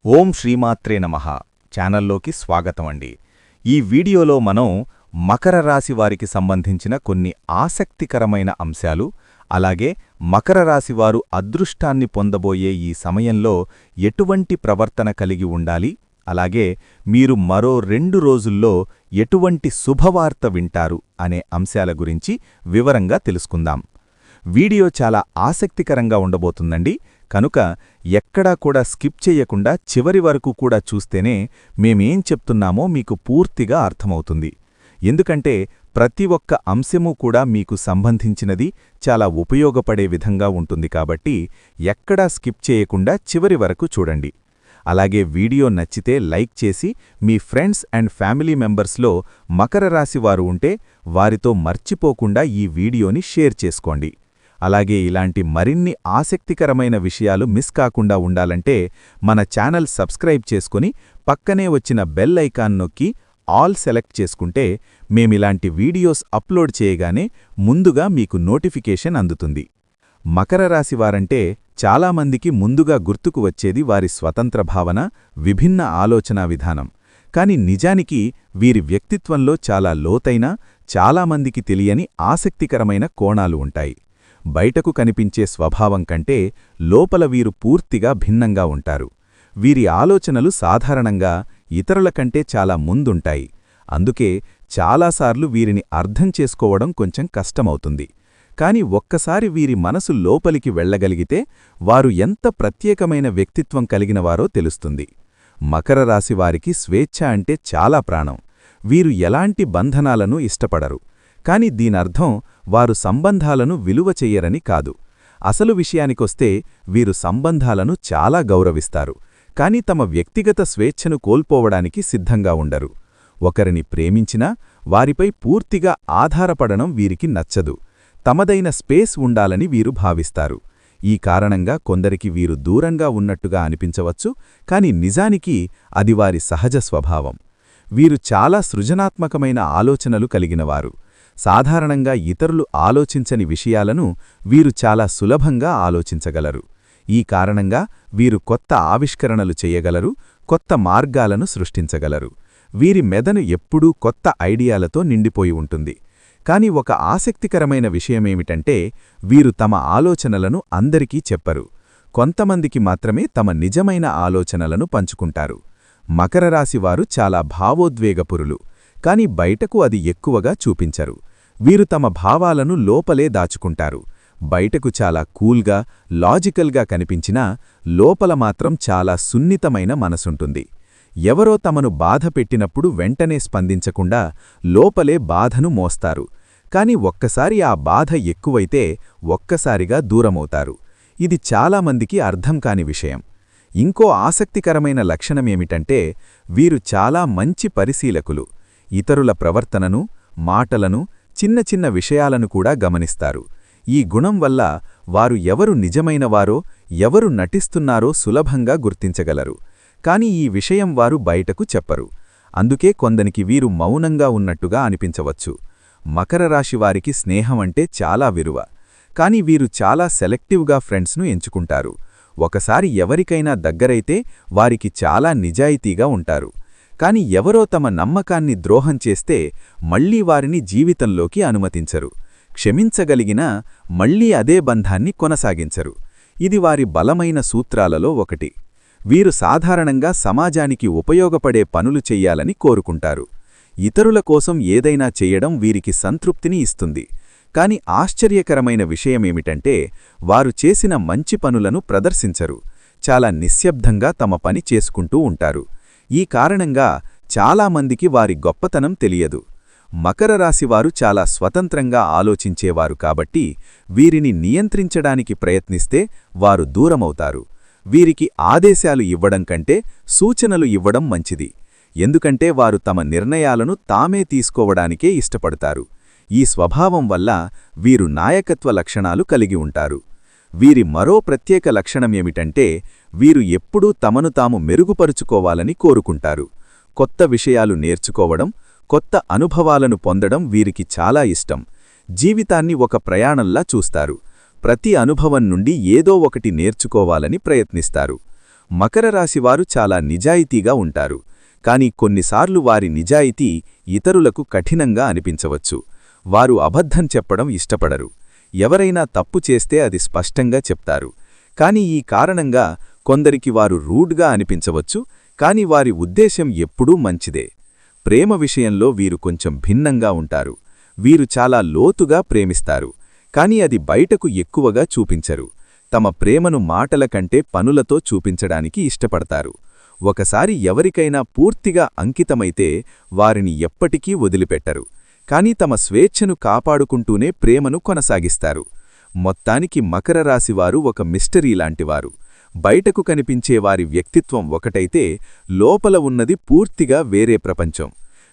ఓం శ్రీమాత్రే నమః ఛానల్లోకి స్వాగతం అండి. ఈ వీడియోలో మనం మకర రాశి వారికి సంబంధించిన కొన్ని ఆసక్తికరమైన అంశాలు, అలాగే మకర రాశి వారు అదృష్టాన్ని పొందబోయే ఈ సమయంలో ఎటువంటి ప్రవర్తన కలిగి ఉండాలి, అలాగే మీరు మరో 2 రోజుల్లో ఎటువంటి శుభవార్త వింటారు అనే అంశాల గురించి వివరంగా తెలుసుకుందాం. వీడియో చాలా ఆసక్తికరంగా ఉండబోతుందండి. కనుక ఎక్కడా కూడా స్కిప్ చెయ్యకుండా చివరి వరకు కూడా చూస్తేనే మేమేం చెప్తున్నామో మీకు పూర్తిగా అర్థమవుతుంది. ఎందుకంటే ప్రతి ఒక్క అంశమూ కూడా మీకు సంబంధించినది, చాలా ఉపయోగపడే విధంగా ఉంటుంది. కాబట్టి ఎక్కడా స్కిప్ చేయకుండా చివరి వరకు చూడండి. అలాగే వీడియో నచ్చితే లైక్ చేసి మీ ఫ్రెండ్స్ అండ్ ఫ్యామిలీ మెంబర్స్లో మకర రాశి వారు ఉంటే వారితో మర్చిపోకుండా ఈ వీడియోని షేర్ చేసుకోండి. అలాగే ఇలాంటి మరిన్ని ఆసక్తికరమైన విషయాలు మిస్ కాకుండా ఉండాలంటే మన ఛానల్ సబ్స్క్రైబ్ చేసుకుని పక్కనే వచ్చిన బెల్ ఐకాన్ నొక్కి ఆల్ సెలెక్ట్ చేసుకుంటే మేమిలాంటి వీడియోస్ అప్లోడ్ చేయగానే ముందుగా మీకు నోటిఫికేషన్ అందుతుంది. మకర రాశి వారంటే చాలామందికి ముందుగా గుర్తుకు వచ్చేది వారి స్వతంత్ర భావన, విభిన్న ఆలోచనా విధానం. కాని నిజానికి వీరి వ్యక్తిత్వంలో చాలా లోతైన, చాలామందికి తెలియని ఆసక్తికరమైన కోణాలు ఉంటాయి. బయటకు కనిపించే స్వభావం కంటే లోపల వీరు పూర్తిగా భిన్నంగా ఉంటారు. వీరి ఆలోచనలు సాధారణంగా ఇతరుల కంటే చాలా ముందుంటాయి. అందుకే చాలాసార్లు వీరిని అర్థం చేసుకోవడం కొంచెం కష్టమవుతుంది. కాని ఒక్కసారి వీరి మనసు లోపలికి వెళ్లగలిగితే వారు ఎంత ప్రత్యేకమైన వ్యక్తిత్వం కలిగినవారో తెలుస్తుంది. మకర రాశి వారికి స్వేచ్ఛ అంటే చాలా ప్రాణం. వీరు ఎలాంటి బంధనాలను ఇష్టపడరు. కాని దీనర్థం వారు సంబంధాలను విలువ చెయ్యరని కాదు. అసలు విషయానికొస్తే వీరు సంబంధాలను చాలా గౌరవిస్తారు. కాని తమ వ్యక్తిగత స్వేచ్ఛను కోల్పోవడానికి సిద్ధంగా ఉండరు. ఒకరిని ప్రేమించినా వారిపై పూర్తిగా ఆధారపడడం వీరికి నచ్చదు. తమదైన స్పేస్ ఉండాలని వీరు భావిస్తారు. ఈ కారణంగా కొందరికి వీరు దూరంగా ఉన్నట్టుగా అనిపించవచ్చు, కాని నిజానికి అది వారి సహజ స్వభావం. వీరు చాలా సృజనాత్మకమైన ఆలోచనలు కలిగినవారు. సాధారణంగా ఇతరులు ఆలోచించని విషయాలను వీరు చాలా సులభంగా ఆలోచించగలరు. ఈ కారణంగా వీరు కొత్త ఆవిష్కరణలు చెయ్యగలరు, కొత్త మార్గాలను సృష్టించగలరు. వీరి మెదను ఎప్పుడూ కొత్త ఐడియాలతో నిండిపోయి ఉంటుంది. కాని ఒక ఆసక్తికరమైన విషయమేమిటంటే వీరు తమ ఆలోచనలను అందరికీ చెప్పరు. కొంతమందికి మాత్రమే తమ నిజమైన ఆలోచనలను పంచుకుంటారు. మకర రాశివారు చాలా భావోద్వేగపురులు. కాని బయటకు అది ఎక్కువగా చూపించరు. వీరు తమ భావాలను లోపలే దాచుకుంటారు. బయటకు చాలా కూల్గా, లాజికల్గా కనిపించినా లోపల మాత్రం చాలా సున్నితమైన మనసుంటుంది. ఎవరో తమను బాధ పెట్టినప్పుడు వెంటనే స్పందించకుండా లోపలే బాధను మోస్తారు. కాని ఒక్కసారి ఆ బాధ ఎక్కువైతే ఒక్కసారిగా దూరమవుతారు. ఇది చాలామందికి అర్థం కాని విషయం. ఇంకో ఆసక్తికరమైన లక్షణమేమిటంటే వీరు చాలా మంచి పరిశీలకులు. ఇతరుల ప్రవర్తనను, మాటలను, చిన్న చిన్న విషయాలను కూడా గమనిస్తారు. ఈ గుణం వల్ల వారు ఎవరు నిజమైనవారో, ఎవరు నటిస్తున్నారో సులభంగా గుర్తించగలరు. కాని ఈ విషయం వారు బయటకు చెప్పరు. అందుకే కొందరికి వీరు మౌనంగా ఉన్నట్టుగా అనిపించవచ్చు. మకర రాశివారికి స్నేహం అంటే చాలా విలువ. కాని వీరు చాలా సెలెక్టివ్గా ఫ్రెండ్స్ను ఎంచుకుంటారు. ఒకసారి ఎవరికైనా దగ్గరైతే వారికి చాలా నిజాయితీగా ఉంటారు. కాని ఎవరో తమ నమ్మకాన్ని ద్రోహం చేస్తే మళ్లీ వారిని జీవితంలోకి అనుమతించరు. క్షమించగలిగినా మళ్లీ అదే బంధాన్ని కొనసాగించరు. ఇది వారి బలమైన సూత్రాలలో ఒకటి. వీరు సాధారణంగా సమాజానికి ఉపయోగపడే పనులు చెయ్యాలని కోరుకుంటారు. ఇతరుల కోసం ఏదైనా చెయ్యడం వీరికి సంతృప్తిని ఇస్తుంది. కాని ఆశ్చర్యకరమైన విషయమేమిటంటే వారు చేసిన మంచి పనులను ప్రదర్శించరు. చాలా నిశ్శబ్దంగా తమ పని చేసుకుంటూ ఉంటారు. ఈ కారణంగా చాలామందికి వారి గొప్పతనం తెలియదు. మకర రాశివారు చాలా స్వతంత్రంగా ఆలోచించేవారు కాబట్టి వీరిని నియంత్రించడానికి ప్రయత్నిస్తే వారు దూరమవుతారు. వీరికి ఆదేశాలు ఇవ్వడం కంటే సూచనలు ఇవ్వడం మంచిది. ఎందుకంటే వారు తమ నిర్ణయాలను తామే తీసుకోవడానికే ఇష్టపడతారు. ఈ స్వభావం వల్ల వీరు నాయకత్వ లక్షణాలు కలిగి ఉంటారు. వీరి మరో ప్రత్యేక లక్షణమేమిటంటే వీరు ఎప్పుడూ తమను తాము మెరుగుపరుచుకోవాలని కోరుకుంటారు. కొత్త విషయాలు నేర్చుకోవడం, కొత్త అనుభవాలను పొందడం వీరికి చాలా ఇష్టం. జీవితాన్ని ఒక ప్రయాణంలా చూస్తారు. ప్రతి అనుభవం నుండి ఏదో ఒకటి నేర్చుకోవాలని ప్రయత్నిస్తారు. మకర రాశివారు చాలా నిజాయితీగా ఉంటారు, కాని కొన్నిసార్లు వారి నిజాయితీ ఇతరులకు కఠినంగా అనిపించవచ్చు. వారు అబద్ధం చెప్పడం ఇష్టపడరు. ఎవరైనా తప్పు చేస్తే అది స్పష్టంగా చెప్తారు. కాని ఈ కారణంగా కొందరికి వారు రూడ్గా అనిపించవచ్చు, కాని వారి ఉద్దేశం ఎప్పుడూ మంచిదే. ప్రేమ విషయంలో వీరు కొంచెం భిన్నంగా ఉంటారు. వీరు చాలా లోతుగా ప్రేమిస్తారు, కాని అది బయటకు ఎక్కువగా చూపించరు. తమ ప్రేమను మాటల కంటే పనులతో చూపించడానికి ఇష్టపడతారు. ఒకసారి ఎవరికైనా పూర్తిగా అంకితమైతే వారిని ఎప్పటికీ వదిలిపెట్టరు, కాని తమ స్వేచ్ఛను కాపాడుకుంటూనే ప్రేమను కొనసాగిస్తారు. మొత్తానికి మకర రాశివారు ఒక మిస్టరీలాంటివారు. బయటకు కనిపించే వారి వ్యక్తిత్వం ఒకటైతే లోపల ఉన్నది పూర్తిగా వేరే ప్రపంచం.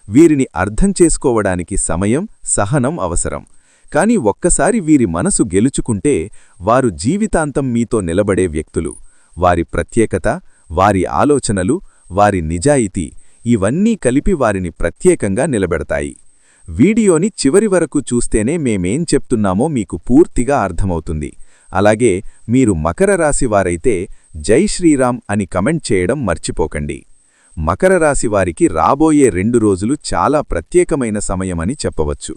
వీరిని అర్థం చేసుకోవడానికి సమయం, సహనం అవసరం. కాని ఒక్కసారి వీరి మనసు గెలుచుకుంటే వారు జీవితాంతం మీతో నిలబడే వ్యక్తులు. వారి ప్రత్యేకత, వారి ఆలోచనలు, వారి నిజాయితీ ఇవన్నీ కలిపి వారిని ప్రత్యేకంగా నిలబెడతాయి. వీడియోని చివరి వరకు చూస్తేనే మేమేం చెప్తున్నామో మీకు పూర్తిగా అర్థమవుతుంది. అలాగే మీరు మకర రాశివారైతే జై శ్రీరామ్ అని కమెంట్ చేయడం మర్చిపోకండి. మకర రాశివారికి రాబోయే 2 రోజులు చాలా ప్రత్యేకమైన సమయమని చెప్పవచ్చు.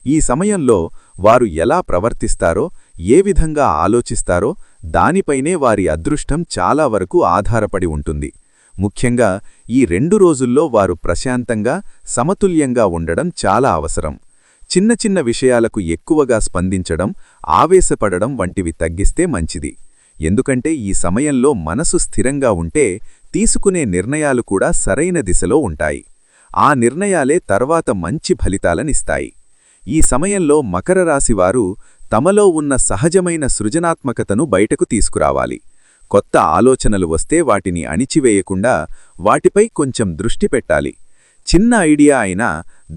ఈ సమయంలో వారు ఎలా ప్రవర్తిస్తారో, ఏ విధంగా ఆలోచిస్తారో దానిపైనే వారి అదృష్టం చాలా వరకు ఆధారపడి ఉంటుంది. ముఖ్యంగా ఈ 2 రోజుల్లో వారు ప్రశాంతంగా, సమతుల్యంగా ఉండడం చాలా అవసరం. చిన్న చిన్న విషయాలకు ఎక్కువగా స్పందించడం, ఆవేశపడడం వంటివి తగ్గిస్తే మంచిది. ఎందుకంటే ఈ సమయంలో మనసు స్థిరంగా ఉంటే తీసుకునే నిర్ణయాలు కూడా సరైన దిశలో ఉంటాయి. ఆ నిర్ణయాలే తర్వాత మంచి ఫలితాలనిస్తాయి. ఈ సమయంలో మకర రాశివారు తమలో ఉన్న సహజమైన సృజనాత్మకతను బయటకు తీసుకురావాలి. కొత్త ఆలోచనలు వస్తే వాటిని అణిచివేయకుండా వాటిపై కొంచెం దృష్టి పెట్టాలి. చిన్న ఐడియా అయినా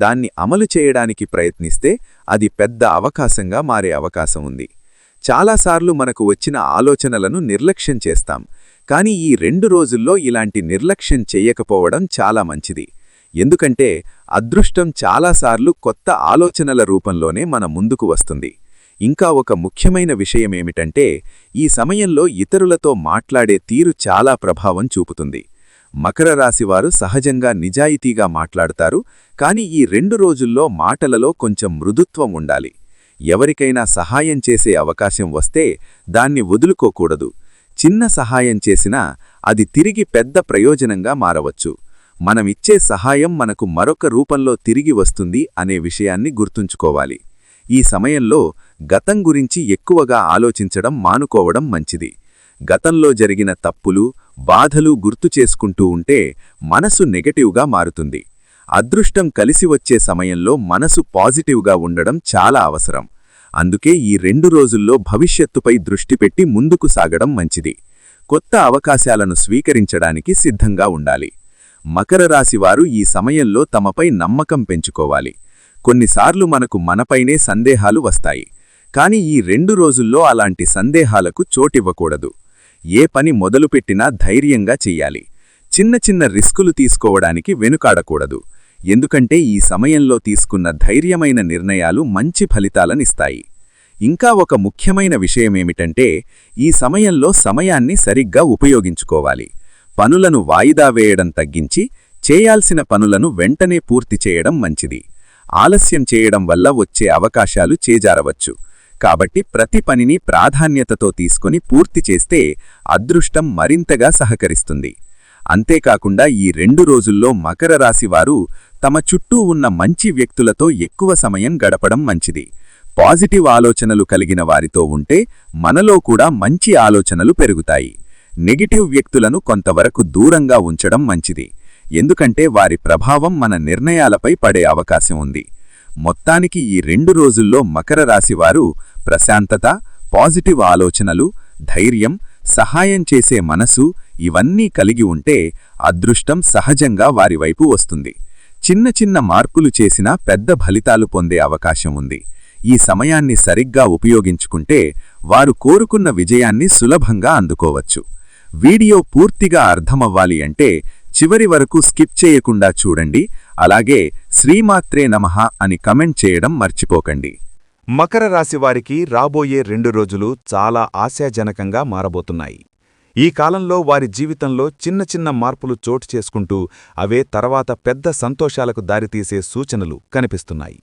దాన్ని అమలు చేయడానికి ప్రయత్నిస్తే అది పెద్ద అవకాశంగా మారే అవకాశం ఉంది. చాలాసార్లు మనకు వచ్చిన ఆలోచనలను నిర్లక్ష్యం చేస్తాం, కానీ ఈ 2 రోజుల్లో ఇలాంటి నిర్లక్ష్యం చెయ్యకపోవడం చాలా మంచిది. ఎందుకంటే అదృష్టం చాలాసార్లు కొత్త ఆలోచనల రూపంలోనే మన ముందుకు వస్తుంది. ఇంకా ఒక ముఖ్యమైన విషయమేమిటంటే ఈ సమయంలో ఇతరులతో మాట్లాడే తీరు చాలా ప్రభావం చూపుతుంది. మకర రాశివారు సహజంగా నిజాయితీగా మాట్లాడతారు, కాని ఈ 2 రోజుల్లో మాటలలో కొంచెం మృదుత్వం ఉండాలి. ఎవరికైనా సహాయం చేసే అవకాశం వస్తే దాన్ని వదులుకోకూడదు. చిన్న సహాయం చేసినా అది తిరిగి పెద్ద ప్రయోజనంగా మారవచ్చు. మనమిచ్చే సహాయం మనకు మరొక రూపంలో తిరిగి వస్తుంది అనే విషయాన్ని గుర్తుంచుకోవాలి. ఈ సమయంలో గతం గురించి ఎక్కువగా ఆలోచించడం మానుకోవడం మంచిది. గతంలో జరిగిన తప్పులు, బాధలు గుర్తు చేసుకుంటూ ఉంటే మనసు నెగటివ్గా మారుతుంది. అదృష్టం కలిసి వచ్చే సమయంలో మనసు పాజిటివ్గా ఉండడం చాలా అవసరం. అందుకే ఈ 2 రోజుల్లో భవిష్యత్తుపై దృష్టి పెట్టి ముందుకు సాగడం మంచిది. కొత్త అవకాశాలను స్వీకరించడానికి సిద్ధంగా ఉండాలి. మకర రాశివారు ఈ సమయంలో తమపై నమ్మకం పెంచుకోవాలి. కొన్నిసార్లు మనకు మనపైనే సందేహాలు వస్తాయి, కాని ఈ 2 రోజుల్లో అలాంటి సందేహాలకు చోటివ్వకూడదు. ఏ పని మొదలుపెట్టినా ధైర్యంగా చెయ్యాలి. చిన్న చిన్న రిస్కులు తీసుకోవడానికి వెనుకాడకూడదు. ఎందుకంటే ఈ సమయంలో తీసుకున్న ధైర్యమైన నిర్ణయాలు మంచి ఫలితాలనిస్తాయి. ఇంకా ఒక ముఖ్యమైన విషయమేమిటంటే ఈ సమయంలో సమయాన్ని సరిగ్గా ఉపయోగించుకోవాలి. పనులను వాయిదా వేయడం తగ్గించి చేయాల్సిన పనులను వెంటనే పూర్తి చేయడం మంచిది. ఆలస్యం చేయడం వల్ల వచ్చే అవకాశాలు చేజారవచ్చు. కాబట్టి ప్రతి పనిని ప్రాధాన్యతతో తీసుకొని పూర్తి చేస్తే అదృష్టం మరింతగా సహకరిస్తుంది. అంతేకాకుండా ఈ 2 రోజుల్లో మకర రాశివారు తమ చుట్టూ ఉన్న మంచి వ్యక్తులతో ఎక్కువ సమయం గడపడం మంచిది. పాజిటివ్ ఆలోచనలు కలిగిన వారితో ఉంటే మనలో కూడా మంచి ఆలోచనలు పెరుగుతాయి. నెగిటివ్ వ్యక్తులను కొంతవరకు దూరంగా ఉంచడం మంచిది, ఎందుకంటే వారి ప్రభావం మన నిర్ణయాలపై పడే అవకాశం ఉంది. మొత్తానికి ఈ 2 రోజుల్లో మకర రాశివారు ప్రశాంతత, పాజిటివ్ ఆలోచనలు, ధైర్యం, సహాయం చేసే మనసు ఇవన్నీ కలిగి ఉంటే అదృష్టం సహజంగా వారి వైపు వస్తుంది. చిన్న చిన్న మార్పులు చేసినా పెద్ద ఫలితాలు పొందే అవకాశం ఉంది. ఈ సమయాన్ని సరిగ్గా ఉపయోగించుకుంటే వారు కోరుకున్న విజయాన్ని సులభంగా అందుకోవచ్చు. వీడియో పూర్తిగా అర్థమవ్వాలి అంటే చివరి వరకు స్కిప్ చేయకుండా చూడండి. అలాగే శ్రీమాత్రే నమః అని కమెంట్ చేయడం మర్చిపోకండి. మకర రాశివారికి రాబోయే 2 రోజులు చాలా ఆశాజనకంగా మారబోతున్నాయి. ఈ కాలంలో వారి జీవితంలో చిన్న చిన్న మార్పులు చోటు చేసుకుంటూ అవే తర్వాత పెద్ద సంతోషాలకు దారితీసే సూచనలు కనిపిస్తున్నాయి.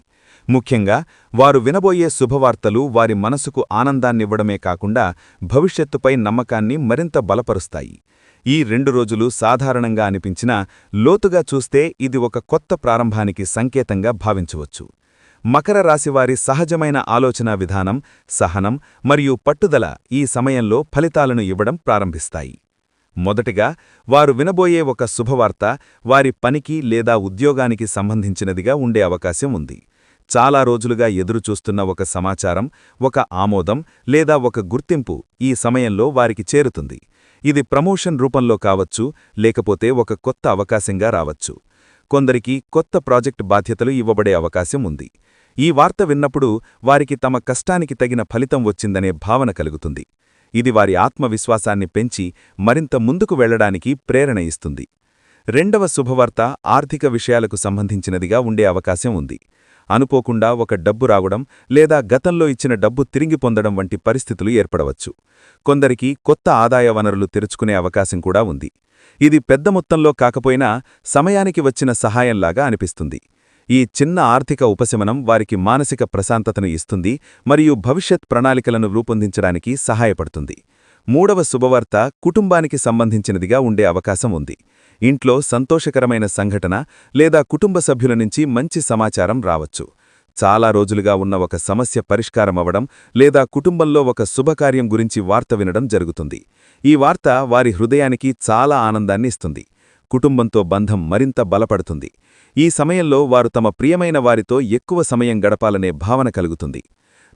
ముఖ్యంగా వారు వినబోయే శుభవార్తలు వారి మనసుకు ఆనందాన్నివ్వడమే కాకుండా భవిష్యత్తుపై నమ్మకాన్ని మరింత బలపరుస్తాయి. ఈ 2 రోజులు సాధారణంగా అనిపించినా లోతుగా చూస్తే ఇది ఒక కొత్త ప్రారంభానికి సంకేతంగా భావించవచ్చు. మకర రాశివారి సహజమైన ఆలోచనా విధానం, సహనం మరియు పట్టుదల ఈ సమయంలో ఫలితాలను ఇవ్వడం ప్రారంభిస్తాయి. మొదటిగా వారు వినబోయే ఒక శుభవార్త వారి పనికి లేదా ఉద్యోగానికి సంబంధించినదిగా ఉండే అవకాశం ఉంది. చాలా రోజులుగా ఎదురుచూస్తున్న ఒక సమాచారం, ఒక ఆమోదం లేదా ఒక గుర్తింపు ఈ సమయంలో వారికి చేరుతుంది. ఇది ప్రమోషన్ రూపంలో కావచ్చు, లేకపోతే ఒక కొత్త అవకాశంగా రావచ్చు. కొందరికి కొత్త ప్రాజెక్ట్ బాధ్యతలు ఇవ్వబడే అవకాశం ఉంది. ఈ వార్త విన్నప్పుడు వారికి తమ కష్టానికి తగిన ఫలితం వచ్చిందనే భావన కలుగుతుంది. ఇది వారి ఆత్మవిశ్వాసాన్ని పెంచి మరింత ముందుకు వెళ్లడానికి ప్రేరణ ఇస్తుంది. రెండవ శుభవార్త ఆర్థిక విషయాలకు సంబంధించినదిగా ఉండే అవకాశం ఉంది. అనుకోకుండా ఒక డబ్బు రావడం లేదా గతంలో ఇచ్చిన డబ్బు తిరిగి పొందడం వంటి పరిస్థితులు ఏర్పడవచ్చు. కొందరికి కొత్త ఆదాయ వనరులు తెరుచుకునే అవకాశం కూడా ఉంది. ఇది పెద్ద మొత్తంలో కాకపోయినా సమయానికి వచ్చిన సహాయంలాగా అనిపిస్తుంది. ఈ చిన్న ఆర్థిక ఉపశమనం వారికి మానసిక ప్రశాంతతను ఇస్తుంది మరియు భవిష్యత్ ప్రణాళికలను రూపొందించడానికి సహాయపడుతుంది. మూడవ శుభవార్త కుటుంబానికి సంబంధించినదిగా ఉండే అవకాశం ఉంది. ఇంట్లో సంతోషకరమైన సంఘటన లేదా కుటుంబ సభ్యుల నుంచి మంచి సమాచారం రావచ్చు. చాలా రోజులుగా ఉన్న ఒక సమస్య పరిష్కారమవడం లేదా కుటుంబంలో ఒక శుభకార్యం గురించి వార్త వినడం జరుగుతుంది. ఈ వార్త వారి హృదయానికి చాలా ఆనందాన్ని ఇస్తుంది. కుటుంబంతో బంధం మరింత బలపడుతుంది. ఈ సమయంలో వారు తమ ప్రియమైన వారితో ఎక్కువ సమయం గడపాలనే భావన కలుగుతుంది.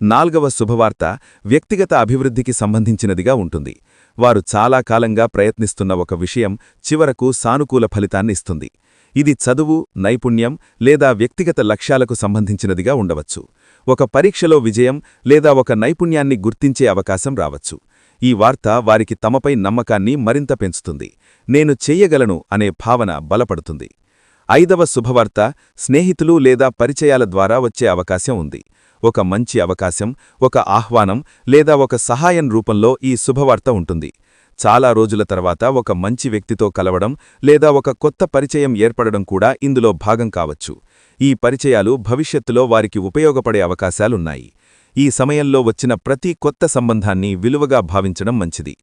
నాల్గవ శుభవార్త వ్యక్తిగత అభివృద్ధికి సంబంధించినదిగా ఉంటుంది. వారు చాలా కాలంగా ప్రయత్నిస్తున్న ఒక విషయం చివరకు సానుకూల ఫలితాన్నిస్తుంది. ఇది చదువు, నైపుణ్యం లేదా వ్యక్తిగత లక్ష్యాలకు సంబంధించినదిగా ఉండవచ్చు. ఒక పరీక్షలో విజయం లేదా ఒక నైపుణ్యాన్ని గుర్తించే అవకాశం రావచ్చు. ఈ వార్త వారికి తమపై నమ్మకాన్ని మరింత పెంచుతుంది. నేను చెయ్యగలను అనే భావన బలపడుతుంది. ఐదవ శుభవార్త స్నేహితులు లేదా పరిచయాల ద్వారా వచ్చే అవకాశం ఉంది. ఒక మంచి అవకాశం, ఒక ఆహ్వానం లేదా ఒక సహాయం రూపంలో ఈ శుభవార్త ఉంటుంది. చాలా రోజుల తర్వాత ఒక మంచి వ్యక్తితో కలవడం లేదా ఒక కొత్త పరిచయం ఏర్పడడం కూడా ఇందులో భాగం కావచ్చు. ఈ పరిచయాలు భవిష్యత్తులో వారికి ఉపయోగపడే అవకాశాలున్నాయి. ఈ సమయంలో వచ్చిన ప్రతి కొత్త సంబంధాన్ని విలువగా భావించడం మంచిది.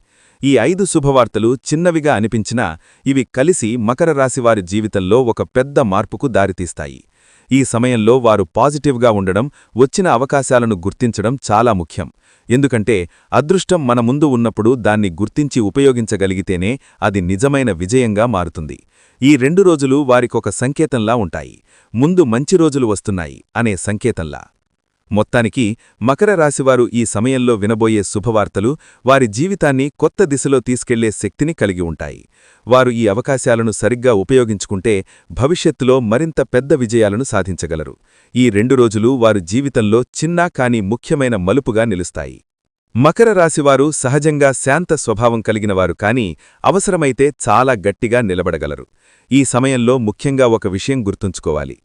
ఈ 5 శుభవార్తలు చిన్నవిగా అనిపించినా ఇవి కలిసి మకర రాశివారి జీవితంలో ఒక పెద్ద మార్పుకు దారితీస్తాయి. ఈ సమయంలో వారు పాజిటివ్గా ఉండడం, వచ్చిన అవకాశాలను గుర్తించడం చాలా ముఖ్యం. ఎందుకంటే అదృష్టం మన ముందు ఉన్నప్పుడు దాన్ని గుర్తించి ఉపయోగించగలిగితేనే అది నిజమైన విజయంగా మారుతుంది. ఈ 2 రోజులు వారికొక సంకేతంలా ఉంటాయి. ముందు మంచి రోజులు వస్తున్నాయి అనే సంకేతంలా. మొత్తానికి మకర రాశివారు ఈ సమయంలో వినబోయే శుభవార్తలు వారి జీవితాన్ని కొత్త దిశలో తీసుకెళ్లే శక్తిని కలిగి ఉంటాయి. వారు ఈ అవకాశాలను సరిగ్గా ఉపయోగించుకుంటే భవిష్యత్తులో మరింత పెద్ద విజయాలను సాధించగలరు. ఈ 2 రోజులు వారి జీవితంలో చిన్న కానీ ముఖ్యమైన మలుపుగా నిలుస్తాయి. మకర రాశివారు సహజంగా శాంత స్వభావం కలిగినవారు కానీ అవసరమైతే చాలా గట్టిగా నిలబడగలరు. ఈ సమయంలో ముఖ్యంగా ఒక విషయం గుర్తుంచుకోవాలి.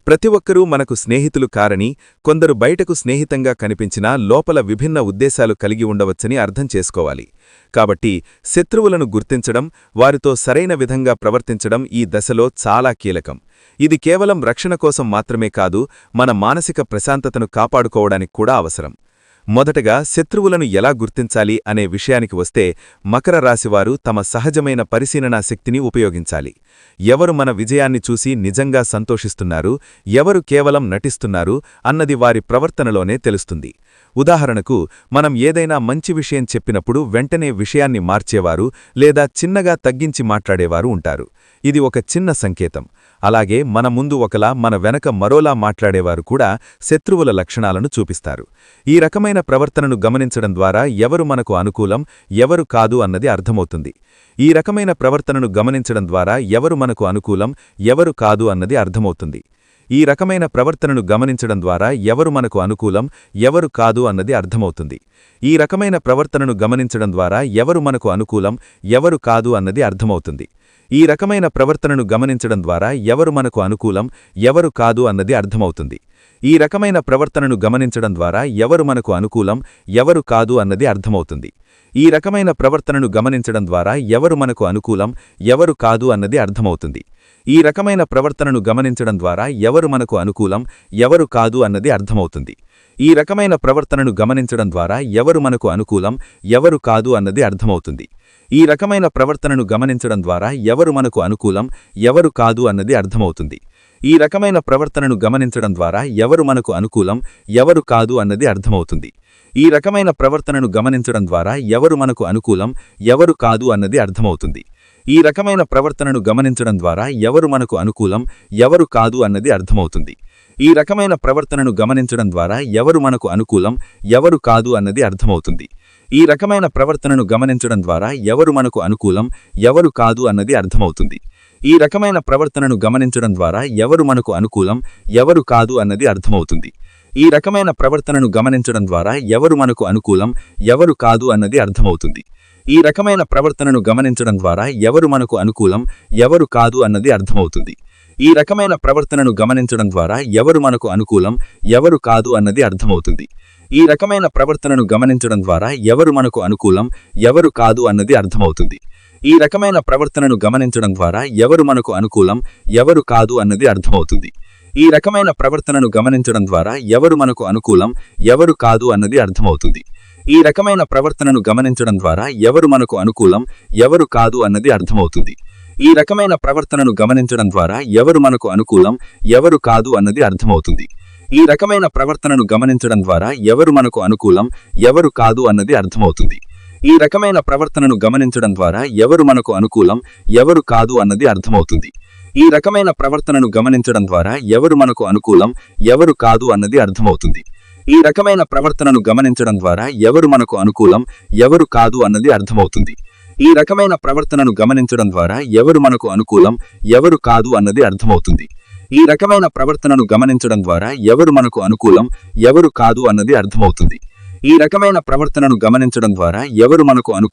ప్రతి ఒక్కరూ మనకు స్నేహితులు కారని, కొందరు బయటకు స్నేహితంగా కనిపించినా లోపల విభిన్న ఉద్దేశాలు కలిగి ఉండవచ్చని అర్థం చేసుకోవాలి. కాబట్టి శత్రువులను గుర్తించడం, వారితో సరైన విధంగా ప్రవర్తించడం ఈ దశలో చాలా కీలకం. ఇది కేవలం రక్షణ కోసం మాత్రమే కాదు, మన మానసిక ప్రశాంతతను కాపాడుకోవడానికి కూడా అవసరం. మొదటగా శత్రువులను ఎలా గుర్తించాలి అనే విషయానికి వస్తే మకర రాశివారు తమ సహజమైన పరిశీలనా శక్తిని ఉపయోగించాలి. ఎవరు మన విజయాన్ని చూసి నిజంగా సంతోషిస్తున్నారు, ఎవరు కేవలం నటిస్తున్నారు అన్నది వారి ప్రవర్తనలోనే తెలుస్తుంది. ఉదాహరణకు, మనం ఏదైనా మంచి విషయం చెప్పినప్పుడు వెంటనే విషయాన్ని మార్చేవారు లేదా చిన్నగా తగ్గించి మాట్లాడేవారు ఉంటారు. ఇది ఒక చిన్న సంకేతం. అలాగే మన ముందు ఒకలా మన వెనక మరోలా మాట్లాడేవారు కూడా శత్రువుల లక్షణాలను చూపిస్తారు. ఈ రకమైన ప్రవర్తనను గమనించడం ద్వారా ఎవరు మనకు అనుకూలం, ఎవరు కాదు అన్నది అర్థమవుతుంది. ఈ రకమైన ప్రవర్తనను గమనించడం ద్వారా ఎవరు మనకు అనుకూలం, ఎవరు కాదు అన్నది అర్థమవుతుంది. ఈ రకమైన ప్రవర్తనను గమనించడం ద్వారా ఎవరు మనకు అనుకూలం, ఎవరు కాదు అన్నది అర్థమవుతుంది. ఈ రకమైన ప్రవర్తనను గమనించడం ద్వారా ఎవరు మనకు అనుకూలం, ఎవరు కాదు అన్నది అర్థమవుతుంది. ఈ రకమైన ప్రవర్తనను గమనించడం ద్వారా ఎవరు మనకు అనుకూలం, ఎవరు కాదు అన్నది అర్థమవుతుంది. ఈ రకమైన ప్రవర్తనను గమనించడం ద్వారా ఎవరు మనకు అనుకూలం, ఎవరు కాదు అన్నది అర్థమవుతుంది. ఈ రకమైన ప్రవర్తనను గమనించడం ద్వారా ఎవరు మనకు అనుకూలం, ఎవరు కాదు అన్నది అర్థమవుతుంది. ఈ రకమైన ప్రవర్తనను గమనించడం ద్వారా ఎవరు మనకు అనుకూలం, ఎవరు కాదు అన్నది అర్థమవుతుంది. ఈ రకమైన ప్రవర్తనను గమనించడం ద్వారా ఎవరు మనకు అనుకూలం, ఎవరు కాదు అన్నది అర్థమవుతుంది. ఈ రకమైన ప్రవర్తనను గమనించడం ద్వారా ఎవరు మనకు అనుకూలం, ఎవరు కాదు అన్నది అర్థమవుతుంది. ఈ రకమైన ప్రవర్తనను గమనించడం ద్వారా ఎవరు మనకు అనుకూలం, ఎవరు కాదు అన్నది అర్థమవుతుంది. ఈ రకమైన ప్రవర్తనను గమనించడం ద్వారా ఎవరు మనకు అనుకూలం, ఎవరు కాదు అన్నది అర్థమవుతుంది. ఈ రకమైన ప్రవర్తనను గమనించడం ద్వారా ఎవరు మనకు అనుకూలం, ఎవరు కాదు అన్నది అర్థమవుతుంది. ఈ రకమైన ప్రవర్తనను గమనించడం ద్వారా ఎవరు మనకు అనుకూలం, ఎవరు కాదు అన్నది అర్థమవుతుంది. ఈ రకమైన ప్రవర్తనను గమనించడం ద్వారా ఎవరు మనకు అనుకూలం, ఎవరు కాదు అన్నది అర్థమవుతుంది. ఈ రకమైన ప్రవర్తనను గమనించడం ద్వారా ఎవరు మనకు అనుకూలం, ఎవరు కాదు అన్నది అర్థమవుతుంది. ఈ రకమైన ప్రవర్తనను గమనించడం ద్వారా ఎవరు మనకు అనుకూలం, ఎవరు కాదు అన్నది అర్థమవుతుంది. ఈ రకమైన ప్రవర్తనను గమనించడం ద్వారా ఎవరు మనకు అనుకూలం, ఎవరు కాదు అన్నది అర్థమవుతుంది. ఈ రకమైన ప్రవర్తనను గమనించడం ద్వారా ఎవరు మనకు అనుకూలం, ఎవరు కాదు అన్నది అర్థమవుతుంది. ఈ రకమైన ప్రవర్తనను గమనించడం ద్వారా ఎవరు మనకు అనుకూలం, ఎవరు కాదు అన్నది అర్థమవుతుంది. ఈ రకమైన ప్రవర్తనను గమనించడం ద్వారా ఎవరు మనకు అనుకూలం, ఎవరు కాదు అన్నది అర్థమవుతుంది. ఈ రకమైన ప్రవర్తనను గమనించడం ద్వారా ఎవరు మనకు అనుకూలం, ఎవరు కాదు అన్నది అర్థమవుతుంది. ఈ రకమైన ప్రవర్తనను గమనించడం ద్వారా ఎవరు మనకు అనుకూలం, ఎవరు కాదు అన్నది అర్థమవుతుంది. ఈ రకమైన ప్రవర్తనను గమనించడం ద్వారా ఎవరు మనకు అనుకూలం, ఎవరు కాదు అన్నది అర్థమవుతుంది. ఈ రకమైన ప్రవర్తనను గమనించడం ద్వారా ఎవరు మనకు అనుకూలం, ఎవరు కాదు అన్నది అర్థమవుతుంది. ఈ రకమైన ప్రవర్తనను గమనించడం ద్వారా ఎవరు మనకు అనుకూలం, ఎవరు కాదు అన్నది అర్థమవుతుంది. ఈ రకమైన ప్రవర్తనను గమనించడం ద్వారా ఎవరు మనకు అనుకూలం, ఎవరు కాదు అన్నది అర్థమవుతుంది. ఈ రకమైన ప్రవర్తనను గమనించడం ద్వారా ఎవరు మనకు అనుకూలం, ఎవరు కాదు అన్నది అర్థమవుతుంది. ఈ రకమైన ప్రవర్తనను గమనించడం ద్వారా ఎవరు మనకు అనుకూలం, ఎవరు కాదు అన్నది అర్థమవుతుంది. ఈ రకమైన ప్రవర్తనను గమనించడం ద్వారా ఎవరు మనకు అనుకూలం, ఎవరు కాదు అన్నది అర్థమవుతుంది. ఈ రకమైన ప్రవర్తనను గమనించడం ద్వారా ఎవరు మనకు అనుకూలం, ఎవరు కాదు అన్నది అర్థమవుతుంది. ఈ రకమైన ప్రవర్తనను గమనించడం ద్వారా ఎవరు మనకు అనుకూలం,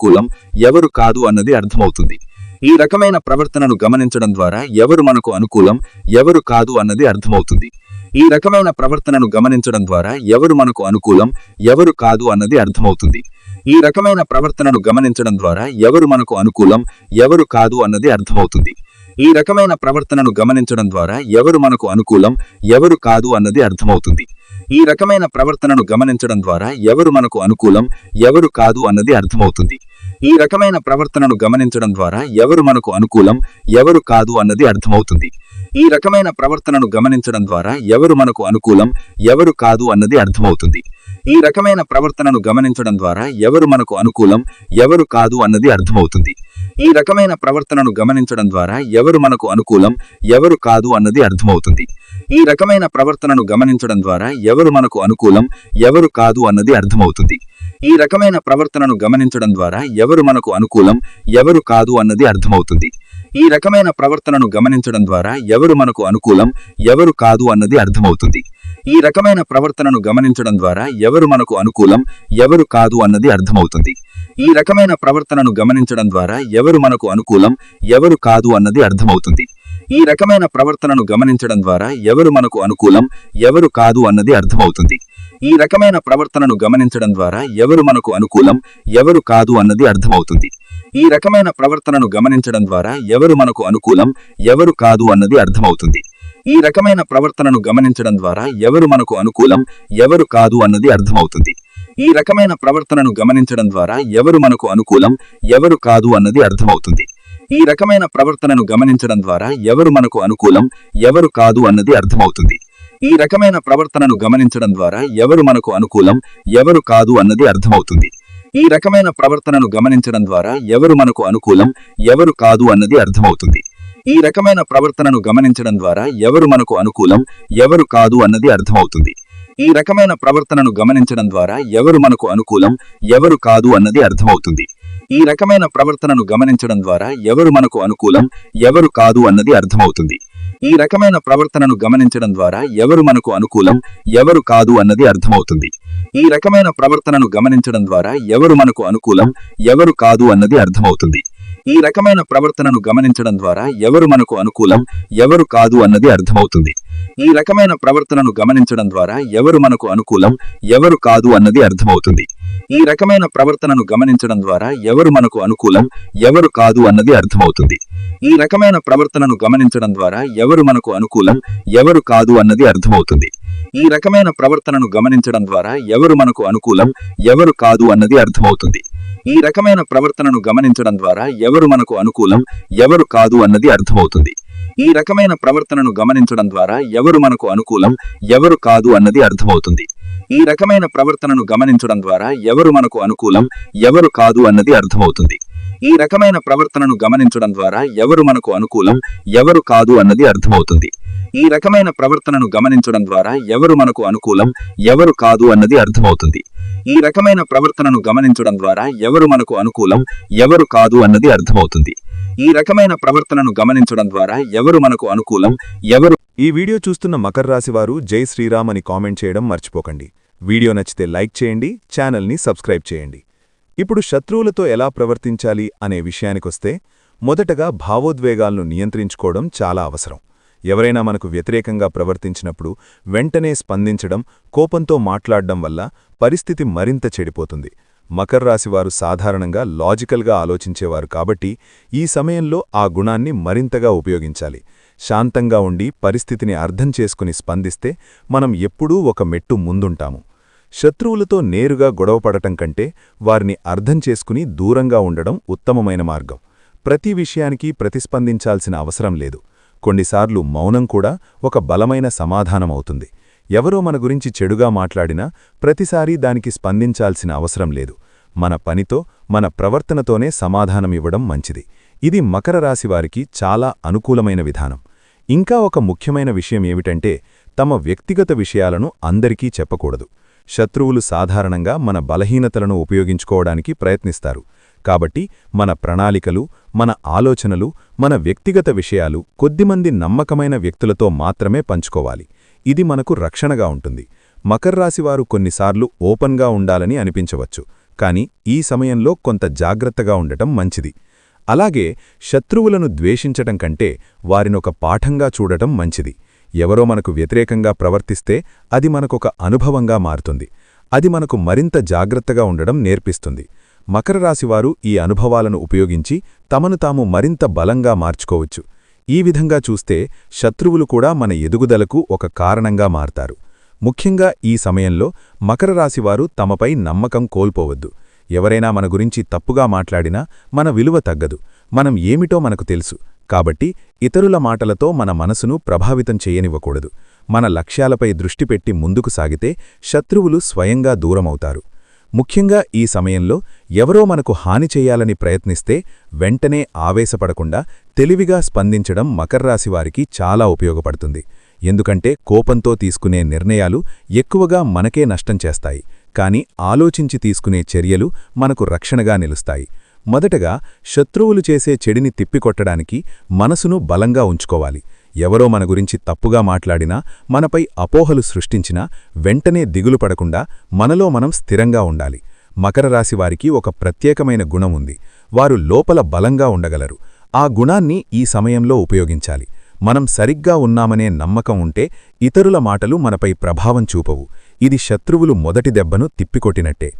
ఎవరు కాదు అన్నది అర్థమవుతుంది. ఈ రకమైన ప్రవర్తనను గమనించడం ద్వారా ఎవరు మనకు అనుకూలం, ఎవరు కాదు అన్నది అర్థమవుతుంది. ఈ రకమైన ప్రవర్తనను గమనించడం ద్వారా ఎవరు మనకు అనుకూలం, ఎవరు కాదు అన్నది అర్థమవుతుంది. ఈ రకమైన ప్రవర్తనను గమనించడం ద్వారా ఎవరు మనకు అనుకూలం, ఎవరు కాదు అన్నది అర్థమవుతుంది. ఈ రకమైన ప్రవర్తనను గమనించడం ద్వారా ఎవరు మనకు అనుకూలం, ఎవరు కాదు అన్నది అర్థమవుతుంది. ఈ రకమైన ప్రవర్తనను గమనించడం ద్వారా ఎవరు మనకు అనుకూలం, ఎవరు కాదు అన్నది అర్థమవుతుంది. ఈ రకమైన ప్రవర్తనను గమనించడం ద్వారా ఎవరు మనకు అనుకూలం, ఎవరు కాదు అన్నది అర్థమవుతుంది. ఈ రకమైన ప్రవర్తనను గమనించడం ద్వారా ఎవరు మనకు అనుకూలం, ఎవరు కాదు అన్నది అర్థమవుతుంది. ఈ రకమైన ప్రవర్తనను గమనించడం ద్వారా ఎవరు మనకు అనుకూలం, ఎవరు కాదు అన్నది అర్థమవుతుంది. ఈ రకమైన ప్రవర్తనను గమనించడం ద్వారా ఎవరు మనకు అనుకూలం, ఎవరు కాదు అన్నది అర్థమవుతుంది. ఈ రకమైన ప్రవర్తనను గమనించడం ద్వారా ఎవరు మనకు అనుకూలం, ఎవరు కాదు అన్నది అర్థమవుతుంది. ఈ రకమైన ప్రవర్తనను గమనించడం ద్వారా ఎవరు మనకు అనుకూలం, ఎవరు కాదు అన్నది అర్థమవుతుంది. ఈ రకమైన ప్రవర్తనను గమనించడం ద్వారా ఎవరు మనకు అనుకూలం, ఎవరు కాదు అన్నది అర్థమవుతుంది. ఈ రకమైన ప్రవర్తనను గమనించడం ద్వారా ఎవరు మనకు అనుకూలం, ఎవరు కాదు అన్నది అర్థమవుతుంది. ఈ రకమైన ప్రవర్తనను గమనించడం ద్వారా ఎవరు మనకు అనుకూలం, ఎవరు కాదు అన్నది అర్థమవుతుంది. ఈ రకమైన ప్రవర్తనను గమనించడం ద్వారా ఎవరు మనకు అనుకూలం, ఎవరు కాదు అన్నది అర్థమవుతుంది. ఈ రకమైన ప్రవర్తనను గమనించడం ద్వారా ఎవరు మనకు అనుకూలం, ఎవరు కాదు అన్నది అర్థమవుతుంది. ఈ రకమైన ప్రవర్తనను గమనించడం ద్వారా ఎవరు మనకు అనుకూలం, ఎవరు కాదు అన్నది అర్థమవుతుంది. ఈ రకమైన ప్రవర్తనను గమనించడం ద్వారా ఎవరు మనకు అనుకూలం, ఎవరు కాదు అన్నది అర్థమవుతుంది. ఈ రకమైన ప్రవర్తనను గమనించడం ద్వారా ఎవరు మనకు అనుకూలం, ఎవరు కాదు అన్నది అర్థమవుతుంది. ఈ రకమైన ప్రవర్తనను గమనించడం ద్వారా ఎవరు మనకు అనుకూలం, ఎవరు కాదు అన్నది అర్థమవుతుంది. ఈ రకమైన ప్రవర్తనను గమనించడం ద్వారా ఎవరు మనకు అనుకూలం, ఎవరు కాదు అన్నది అర్థమవుతుంది. ఈ రకమైన ప్రవర్తనను గమనించడం ద్వారా ఎవరు మనకు అనుకూలం, ఎవరు కాదు అన్నది అర్థమవుతుంది. ఈ రకమైన ప్రవర్తనను గమనించడం ద్వారా ఎవరు మనకు అనుకూలం, ఎవరు కాదు అన్నది అర్థమవుతుంది. ఈ రకమైన ప్రవర్తనను గమనించడం ద్వారా ఎవరు మనకు అనుకూలం, ఎవరు కాదు అన్నది అర్థమవుతుంది. ఈ రకమైన ప్రవర్తనను గమనించడం ద్వారా ఎవరు మనకు అనుకూలం, ఎవరు కాదు అన్నది అర్థమవుతుంది. ఈ రకమైన ప్రవర్తనను గమనించడం ద్వారా ఎవరు మనకు అనుకూలం, ఎవరు కాదు అన్నది అర్థమవుతుంది. ఈ రకమైన ప్రవర్తనను గమనించడం ద్వారా ఎవరు మనకు అనుకూలం, ఎవరు కాదు అన్నది అర్థమవుతుంది. ఈ రకమైన ప్రవర్తనను గమనించడం ద్వారా ఎవరు మనకు అనుకూలం, ఎవరు కాదు అన్నది అర్థమవుతుంది. ఈ రకమైన ప్రవర్తనను గమనించడం ద్వారా ఎవరు మనకు అనుకూలం, ఎవరు కాదు అన్నది అర్థమవుతుంది. ఈ రకమైన ప్రవర్తనను గమనించడం ద్వారా ఎవరు మనకు అనుకూలం, ఎవరు కాదు అన్నది అర్థమవుతుంది. ఈ రకమైన ప్రవర్తనను గమనించడం ద్వారా ఎవరు మనకు అనుకూలం, ఎవరు కాదు అన్నది అర్థమవుతుంది. ఈ రకమైన ప్రవర్తనను గమనించడం ద్వారా ఎవరు మనకు అనుకూలం, ఎవరు కాదు అన్నది అర్థమవుతుంది. ఈ రకమైన ప్రవర్తనను గమనించడం ద్వారా ఎవరు మనకు అనుకూలం, ఎవరు కాదు అన్నది అర్థమవుతుంది. ఈ రకమైన ప్రవర్తనను గమనించడం ద్వారా ఎవరు మనకు అనుకూలం, ఎవరు కాదు అన్నది అర్థమవుతుంది. ఈ రకమైన ప్రవర్తనను గమనించడం ద్వారా ఎవరు మనకు అనుకూలం, ఎవరు కాదు అన్నది అర్థమవుతుంది. ఈ రకమైన ప్రవర్తనను గమనించడం ద్వారా ఎవరు మనకు అనుకూలం, ఎవరు కాదు అన్నది అర్థమవుతుంది. ఈ రకమైన ప్రవర్తనను గమనించడం ద్వారా ఎవరు మనకు అనుకూలం, ఎవరు కాదు అన్నది అర్థమవుతుంది. ఈ రకమైన ప్రవర్తనను గమనించడం ద్వారా ఎవరు మనకు అనుకూలం, ఎవరు. ఈ వీడియో చూస్తున్న మకర రాశివారు జై శ్రీరామ్ అని కామెంట్ చేయడం మర్చిపోకండి. వీడియో నచ్చితే లైక్ చేయండి, ఛానల్ని సబ్స్క్రైబ్ చేయండి. ఇప్పుడు శత్రువులతో ఎలా ప్రవర్తించాలి అనే విషయానికొస్తే మొదటగా భావోద్వేగాలను నియంత్రించుకోవడం చాలా అవసరం. ఎవరైనా మనకు వ్యతిరేకంగా ప్రవర్తించినప్పుడు వెంటనే స్పందించడం, కోపంతో మాట్లాడడం వల్ల పరిస్థితి మరింత చెడిపోతుంది. మకర రాశివారు సాధారణంగా లాజికల్గా ఆలోచించేవారు కాబట్టి ఈ సమయంలో ఆ గుణాన్ని మరింతగా ఉపయోగించాలి. శాంతంగా ఉండి పరిస్థితిని అర్థం చేసుకుని స్పందిస్తే మనం ఎప్పుడూ ఒక మెట్టు ముందుంటాము. శత్రువులతో నేరుగా గొడవపడటం కంటే వారిని అర్థం చేసుకుని దూరంగా ఉండడం ఉత్తమమైన మార్గం. ప్రతి విషయానికి ప్రతిస్పందించాల్సిన అవసరం లేదు. కొన్నిసార్లు మౌనం కూడా ఒక బలమైన సమాధానమవుతుంది. ఎవరో మన గురించి చెడుగా మాట్లాడినా ప్రతిసారీ దానికి స్పందించాల్సిన అవసరం లేదు. మన పనితో, మన ప్రవర్తనతోనే సమాధానమివ్వడం మంచిది. ఇది మకర రాశివారికి చాలా అనుకూలమైన విధానం. ఇంకా ఒక ముఖ్యమైన విషయం ఏమిటంటే తమ వ్యక్తిగత విషయాలను అందరికీ చెప్పకూడదు. శత్రువులు సాధారణంగా మన బలహీనతలను ఉపయోగించుకోవడానికి ప్రయత్నిస్తారు. కాబట్టి మన ప్రణాళికలు, మన ఆలోచనలు, మన వ్యక్తిగత విషయాలు కొద్దిమంది నమ్మకమైన వ్యక్తులతో మాత్రమే పంచుకోవాలి. ఇది మనకు రక్షణగా ఉంటుంది. మకర రాశివారు కొన్నిసార్లు ఓపెన్గా ఉండాలని అనిపించవచ్చు, కానీ ఈ సమయంలో కొంత జాగ్రత్తగా ఉండటం మంచిది. అలాగే శత్రువులను ద్వేషించటం కంటే వారినొక పాఠంగా చూడటం మంచిది. ఎవరో మనకు వ్యతిరేకంగా ప్రవర్తిస్తే అది మనకొక అనుభవంగా మారుతుంది. అది మనకు మరింత జాగ్రత్తగా ఉండడం నేర్పిస్తుంది. మకర రాశివారు ఈ అనుభవాలను ఉపయోగించి తమను తాము మరింత బలంగా మార్చుకోవచ్చు. ఈ విధంగా చూస్తే శత్రువులు కూడా మన ఎదుగుదలకు ఒక కారణంగా మారతారు. ముఖ్యంగా ఈ సమయంలో మకర రాశివారు తమపై నమ్మకం కోల్పోవద్దు. ఎవరైనా మన గురించి తప్పుగా మాట్లాడినా మన విలువ తగ్గదు. మనం ఏమిటో మనకు తెలుసు. కాబట్టి ఇతరుల మాటలతో మన మనసును ప్రభావితం చేయనివ్వకూడదు. మన లక్ష్యాలపై దృష్టి పెట్టి ముందుకు సాగితే శత్రువులు స్వయంగా దూరమవుతారు. ముఖ్యంగా ఈ సమయంలో ఎవరో మనకు హాని చేయాలని ప్రయత్నిస్తే వెంటనే ఆవేశపడకుండా తెలివిగా స్పందించడం మకర రాశివారికి చాలా ఉపయోగపడుతుంది. ఎందుకంటే కోపంతో తీసుకునే నిర్ణయాలు ఎక్కువగా మనకే నష్టం చేస్తాయి, కానీ ఆలోచించి తీసుకునే చర్యలు మనకు రక్షణగా నిలుస్తాయి. మొదటగా శత్రువులు చేసే చెడిని తిప్పికొట్టడానికి మనసును బలంగా ఉంచుకోవాలి. ఎవరో మన గురించి తప్పుగా మాట్లాడినా, మనపై అపోహలు సృష్టించినా వెంటనే దిగులు పడకుండా మనలో మనం స్థిరంగా ఉండాలి. మకర రాశివారికి ఒక ప్రత్యేకమైన గుణం ఉంది. వారు లోపల బలంగా ఉండగలరు. ఆ గుణాన్ని ఈ సమయంలో ఉపయోగించాలి. మనం సరిగ్గా ఉన్నామనే నమ్మకం ఉంటే ఇతరుల మాటలు మనపై ప్రభావం చూపవు. ఇది శత్రువులు మొదటి దెబ్బను తిప్పికొట్టినట్టే.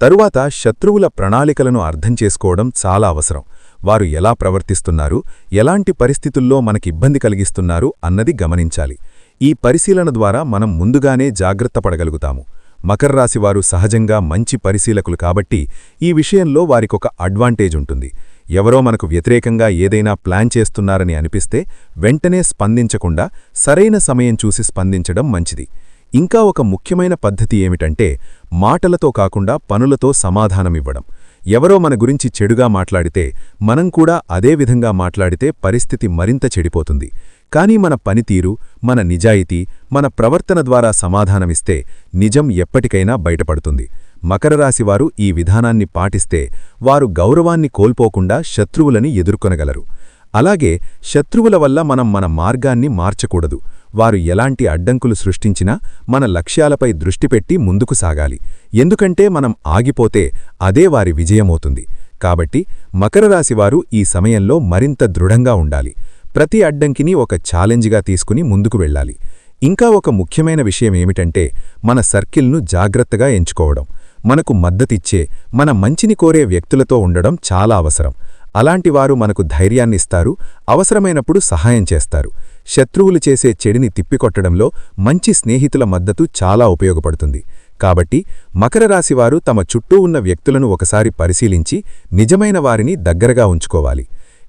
తరువాత శత్రువుల ప్రణాళికలను అర్థం చేసుకోవడం చాలా అవసరం. వారు ఎలా ప్రవర్తిస్తున్నారు, ఎలాంటి పరిస్థితుల్లో మనకిబ్బంది కలిగిస్తున్నారు అన్నది గమనించాలి. ఈ పరిశీలన ద్వారా మనం ముందుగానే జాగ్రత్త పడగలుగుతాము. మకర రాశివారు సహజంగా మంచి పరిశీలకులు కాబట్టి ఈ విషయంలో వారికొక అడ్వాంటేజ్ ఉంటుంది. ఎవరో మనకు వ్యతిరేకంగా ఏదైనా ప్లాన్ చేస్తున్నారని అనిపిస్తే వెంటనే స్పందించకుండా సరైన సమయం చూసి స్పందించడం మంచిది. ఇంకా ఒక ముఖ్యమైన పద్ధతి ఏమిటంటే మాటలతో కాకుండా పనులతో సమాధానమివ్వడం. ఎవరో మన గురించి చెడుగా మాట్లాడితే మనం కూడా అదే విధంగా మాట్లాడితే పరిస్థితి మరింత చెడిపోతుంది. కానీ మన పనితీరు, మన నిజాయితీ, మన ప్రవర్తన ద్వారా సమాధానమిస్తే నిజం ఎప్పటికైనా బయటపడుతుంది. మకర రాశివారు ఈ విధానాన్ని పాటిస్తే వారు గౌరవాన్ని కోల్పోకుండా శత్రువులని ఎదుర్కొనగలరు. అలాగే శత్రువుల వల్ల మనం మన మార్గాన్ని మార్చకూడదు. వారు ఎలాంటి అడ్డంకులు సృష్టించినా మన లక్ష్యాలపై దృష్టి పెట్టి ముందుకు సాగాలి. ఎందుకంటే మనం ఆగిపోతే అదే వారి విజయమవుతుంది. కాబట్టి మకర రాశివారు ఈ సమయంలో మరింత దృఢంగా ఉండాలి. ప్రతి అడ్డంకిని ఒక ఛాలెంజ్గా తీసుకుని ముందుకు వెళ్ళాలి. ఇంకా ఒక ముఖ్యమైన విషయమేమిటంటే మన సర్కిల్ను జాగ్రత్తగా ఎంచుకోవడం. మనకు మద్దతిచ్చే, మన మంచిని కోరే వ్యక్తులతో ఉండడం చాలా అవసరం. అలాంటివారు మనకు ధైర్యాన్నిస్తారు, అవసరమైనప్పుడు సహాయం చేస్తారు. శత్రువులు చేసే చెడిని తిప్పికొట్టడంలో మంచి స్నేహితుల మద్దతు చాలా ఉపయోగపడుతుంది. కాబట్టి మకర రాశివారు తమ చుట్టూ ఉన్న వ్యక్తులను ఒకసారి పరిశీలించి నిజమైన వారిని దగ్గరగా ఉంచుకోవాలి.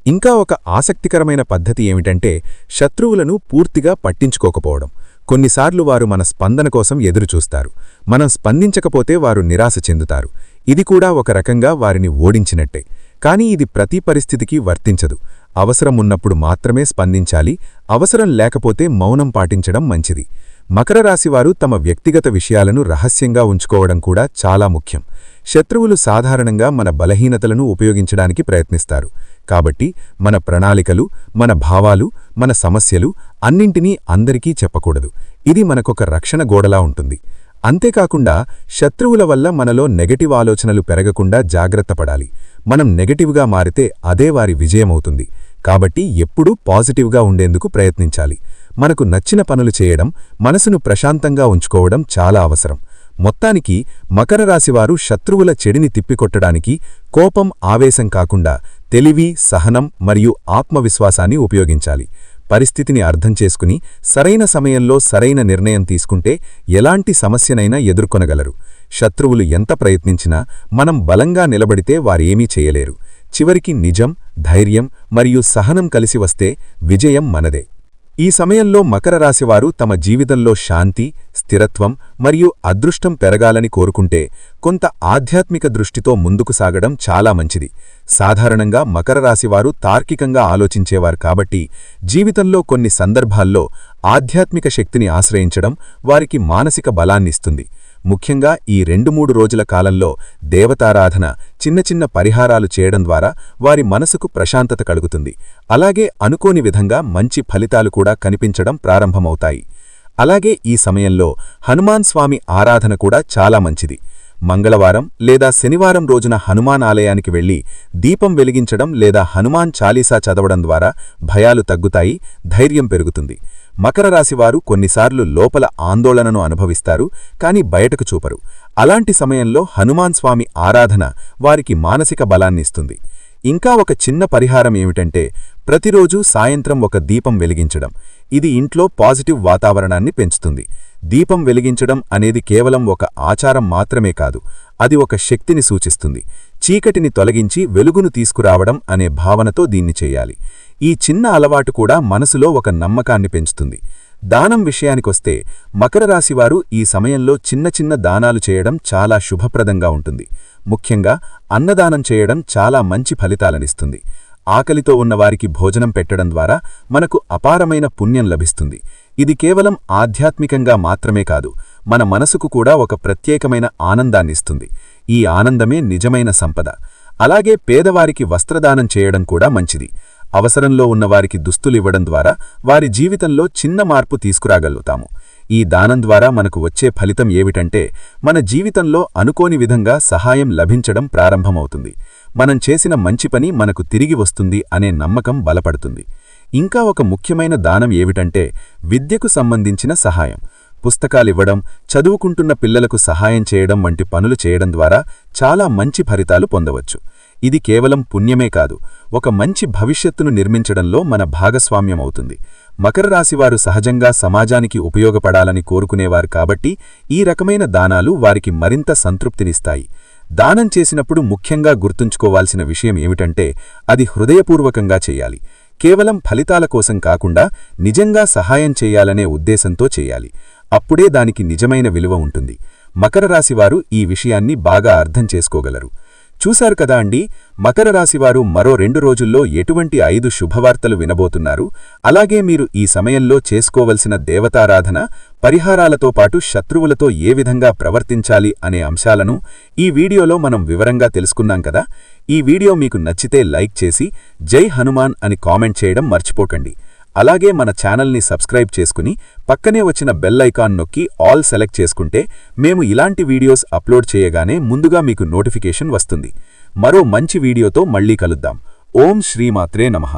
ఇంకా ఒక ఆసక్తికరమైన పద్ధతి ఏమిటంటే శత్రువులను పూర్తిగా పట్టించుకోకపోవడం. కొన్నిసార్లు వారు మన స్పందన కోసం ఎదురుచూస్తారు. మనం స్పందించకపోతే వారు నిరాశ చెందుతారు. ఇది కూడా ఒక రకంగా వారిని ఓడించినట్టే. కానీ ఇది ప్రతి పరిస్థితికి వర్తించదు. అవసరం ఉన్నప్పుడు మాత్రమే స్పందించాలి, అవసరం లేకపోతే మౌనం పాటించడం మంచిది. మకర రాశివారు తమ వ్యక్తిగత విషయాలను రహస్యంగా ఉంచుకోవడం కూడా చాలా ముఖ్యం. శత్రువులు సాధారణంగా మన బలహీనతలను ఉపయోగించడానికి ప్రయత్నిస్తారు. కాబట్టి మన ప్రణాళికలు, మన భావాలు, మన సమస్యలు అన్నింటినీ అందరికీ చెప్పకూడదు. ఇది మనకొక రక్షణ గోడలా ఉంటుంది. అంతేకాకుండా శత్రువుల వల్ల మనలో నెగటివ్ ఆలోచనలు పెరగకుండా జాగ్రత్తపడాలి. మనం నెగటివ్గా మారితే అదే వారి విజయమవుతుంది. కాబట్టి ఎప్పుడూ పాజిటివ్గా ఉండేందుకు ప్రయత్నించాలి. మనకు నచ్చిన పనులు చేయడం, మనసును ప్రశాంతంగా ఉంచుకోవడం చాలా అవసరం. మొత్తానికి మకర రాశివారు శత్రువుల చెడిని తిప్పికొట్టడానికి కోపం, ఆవేశం కాకుండా తెలివి, సహనం మరియు ఆత్మవిశ్వాసాన్ని ఉపయోగించాలి. పరిస్థితిని అర్థం చేసుకుని సరైన సమయంలో సరైన నిర్ణయం తీసుకుంటే ఎలాంటి సమస్యనైనా ఎదుర్కొనగలరు. శత్రువులు ఎంత ప్రయత్నించినా మనం బలంగా నిలబడితే వారేమీ చేయలేరు. చివరికి నిజం, ధైర్యం మరియు సహనం కలిసి వస్తే విజయం మనదే. ఈ సమయంలో మకర రాశివారు తమ జీవితంలో శాంతి, స్థిరత్వం మరియు అదృష్టం పెరగాలని కోరుకుంటే కొంత ఆధ్యాత్మిక దృష్టితో ముందుకు సాగడం చాలా మంచిది. సాధారణంగా మకర రాశివారు తార్కికంగా ఆలోచించేవారు కాబట్టి జీవితంలో కొన్ని సందర్భాల్లో ఆధ్యాత్మిక శక్తిని ఆశ్రయించడం వారికి మానసిక బలాన్నిస్తుంది. ముఖ్యంగా ఈ 2-3 రోజుల కాలంలో దేవతారాధన, చిన్న చిన్న పరిహారాలు చేయడం ద్వారా వారి మనసుకు ప్రశాంతత కలుగుతుంది. అలాగే అనుకోని విధంగా మంచి ఫలితాలు కూడా కనిపించడం ప్రారంభమవుతాయి. అలాగే ఈ సమయంలో హనుమాన్ స్వామి ఆరాధన కూడా చాలా మంచిది. మంగళవారం లేదా శనివారం రోజున హనుమాన్ ఆలయానికి వెళ్లి దీపం వెలిగించడం లేదా హనుమాన్ చాలీసా చదవడం ద్వారా భయాలు తగ్గుతాయి, ధైర్యం పెరుగుతుంది. మకర రాశివారు కొన్నిసార్లు లోపల ఆందోళనను అనుభవిస్తారు, కానీ బయటకు చూపరు. అలాంటి సమయంలో హనుమాన్ స్వామి ఆరాధన వారికి మానసిక బలాన్నిస్తుంది. ఇంకా ఒక చిన్న పరిహారం ఏమిటంటే ప్రతిరోజూ సాయంత్రం ఒక దీపం వెలిగించడం. ఇది ఇంట్లో పాజిటివ్ వాతావరణాన్ని పెంచుతుంది. దీపం వెలిగించడం అనేది కేవలం ఒక ఆచారం మాత్రమే కాదు, అది ఒక శక్తిని సూచిస్తుంది. చీకటిని తొలగించి వెలుగును తీసుకురావడం అనే భావనతో దీన్ని చేయాలి. ఈ చిన్న అలవాటు కూడా మనసులో ఒక నమ్మకాన్ని పెంచుతుంది. దానం విషయానికొస్తే మకర రాశివారు ఈ సమయంలో చిన్న చిన్న దానాలు చేయడం చాలా శుభప్రదంగా ఉంటుంది. ముఖ్యంగా అన్నదానం చేయడం చాలా మంచి ఫలితాలనిస్తుంది. ఆకలితో ఉన్నవారికి భోజనం పెట్టడం ద్వారా మనకు అపారమైన పుణ్యం లభిస్తుంది. ఇది కేవలం ఆధ్యాత్మికంగా మాత్రమే కాదు, మన మనసుకు కూడా ఒక ప్రత్యేకమైన ఆనందాన్నిస్తుంది. ఈ ఆనందమే నిజమైన సంపద. అలాగే పేదవారికి వస్త్రదానం చేయడం కూడా మంచిది. అవసరంలో ఉన్నవారికి దుస్తులివ్వడం ద్వారా వారి జీవితంలో చిన్న మార్పు తీసుకురాగలుగుతాము. ఈ దానం ద్వారా మనకు వచ్చే ఫలితం ఏమిటంటే మన జీవితంలో అనుకోని విధంగా సహాయం లభించడం ప్రారంభమవుతుంది. మనం చేసిన మంచి పని మనకు తిరిగి వస్తుంది అనే నమ్మకం బలపడుతుంది. ఇంకా ఒక ముఖ్యమైన దానం ఏమిటంటే విద్యకు సంబంధించిన సహాయం. పుస్తకాలివ్వడం, చదువుకుంటున్న పిల్లలకు సహాయం చేయడం వంటి పనులు చేయడం ద్వారా చాలా మంచి ఫలితాలు పొందవచ్చు. ఇది కేవలం పుణ్యమే కాదు, ఒక మంచి భవిష్యత్తును నిర్మించడంలో మన భాగస్వామ్యం అవుతుంది. మకర రాశివారు సహజంగా సమాజానికి ఉపయోగపడాలని కోరుకునేవారు కాబట్టి ఈ రకమైన దానాలు వారికి మరింత సంతృప్తినిస్తాయి. దానం చేసినప్పుడు ముఖ్యంగా గుర్తుంచుకోవాల్సిన విషయం ఏమిటంటే అది హృదయపూర్వకంగా చేయాలి. కేవలం ఫలితాల కోసం కాకుండా నిజంగా సహాయం చేయాలనే ఉద్దేశంతో చేయాలి. అప్పుడే దానికి నిజమైన విలువ ఉంటుంది. మకర రాశివారు ఈ విషయాన్ని బాగా అర్థం చేసుకోగలరు. చూశారు కదా అండి, మకర రాశివారు మరో 2 రోజుల్లో ఎటువంటి 5 శుభవార్తలు వినబోతున్నారు. అలాగే మీరు ఈ సమయంలో చేసుకోవలసిన దేవతారాధన, పరిహారాలతో పాటు శత్రువులతో ఏ విధంగా ప్రవర్తించాలి అనే అంశాలను ఈ వీడియోలో మనం వివరంగా తెలుసుకున్నాం కదా. ఈ వీడియో మీకు నచ్చితే లైక్ చేసి జై హనుమాన్ అని కామెంట్ చేయడం మర్చిపోకండి. అలాగే మన ఛానల్ని సబ్స్క్రైబ్ చేసుకుని పక్కనే వచ్చిన బెల్ ఐకాన్ నొక్కి ఆల్ సెలెక్ట్ చేసుకుంటే మేము ఇలాంటి వీడియోస్ అప్లోడ్ చేయగానే ముందుగా మీకు నోటిఫికేషన్ వస్తుంది. మరో మంచి వీడియోతో మళ్ళీ కలుద్దాం. ఓం శ్రీమాత్రే నమః.